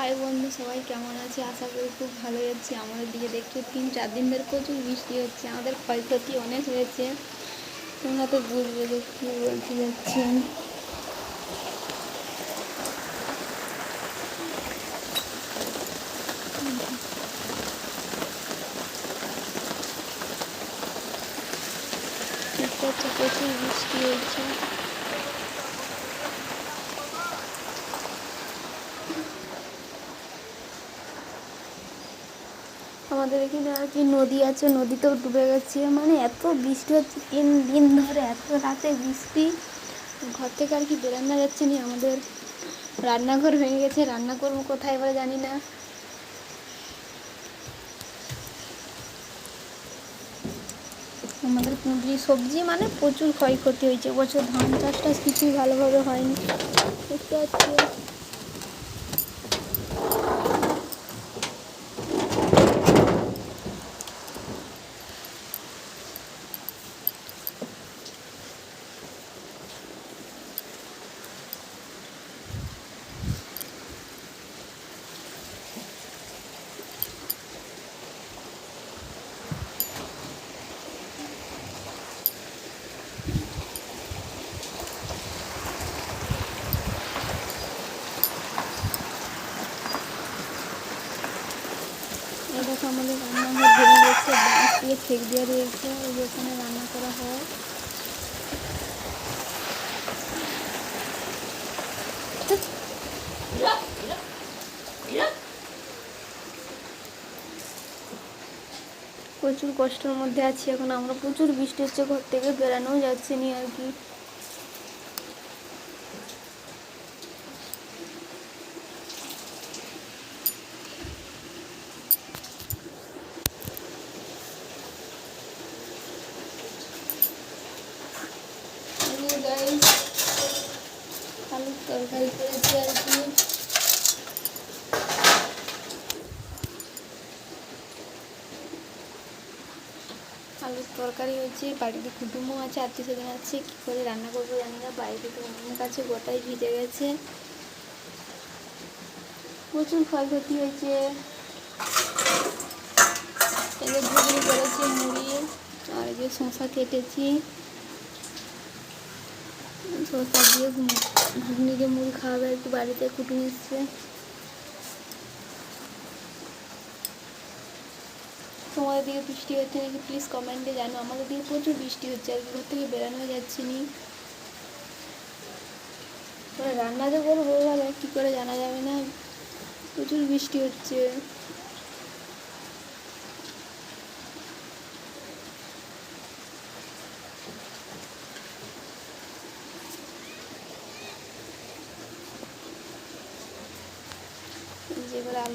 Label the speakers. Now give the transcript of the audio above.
Speaker 1: High বন্ধু, সবাই কেমন আছে? আশা করি খুব ভালো যাচ্ছে। আমাদের দিকে দেখছো 3-4 দিন ধরে প্রচুর বৃষ্টি হচ্ছে, আমাদের ক্ষয়ক্ষতি অনেক হয়েছে। তোমরা তো বুঝবে যে কী বলতে যাচ্ছি আমি। দেখতে হচ্ছে প্রচুর বৃষ্টি হয়েছে। আমাদের এখানে আর কি নদী আছে, নদীতেও ডুবে গেছে। মানে এত বৃষ্টি হচ্ছে 3 দিন ধরে, এত রাতে বৃষ্টি, ঘর থেকে আর কি বেরানো যাচ্ছে না। আমাদের রান্নাঘর ভেঙে গেছে, রান্না করবো কোথায় এবার জানি না। আমাদের সবজি মানে প্রচুর ক্ষয়ক্ষতি হয়েছে এবছর। ধান চাষ টাস কিছুই ভালোভাবে হয়নি, দেখতে পাচ্ছি। এই দেখো আমাদের রান্নাঘর ভেঙে গেছে, বাঁশ দিয়ে ঠেক দিয়ে রয়েছে, যেখানে রান্না করা হয়। প্রচুর কষ্টের মধ্যে আছি এখন আমরা। প্রচুর বৃষ্টি হচ্ছে, ঘর থেকে বেরানোও যাচ্ছে না আর কি। আলুর তরকারি করেছি আর কি। আলুর তরকারি হয়েছে, বাড়িতে কুটুমও আছে, আত্মীয় স্বজন আছে। কী করে রান্না করবো জানি না, বাইরে তো অনেক আছে, গোটাই ভিজে গেছে। প্রচুর ক্ষয়ক্ষতি হয়েছে। এদের ঘুগনি করেছি মুড়ি, আর যে শসা কেটেছি, শসা দিয়ে ঘুগনি দিয়ে মুড়ি খাওয়াবে একটু। বাড়িতে কুটুম এসছে। তোমাদের দিকে বৃষ্টি হচ্ছে নাকি প্লিজ কমেন্টে জানো। আমাদের দিকে প্রচুর বৃষ্টি হচ্ছে আর ঘর থেকে বেরানো যাচ্ছে নি। রান্না যে করবো বলে কী করে জানা যাবে না, প্রচুর বৃষ্টি হচ্ছে। যেগুলো আলু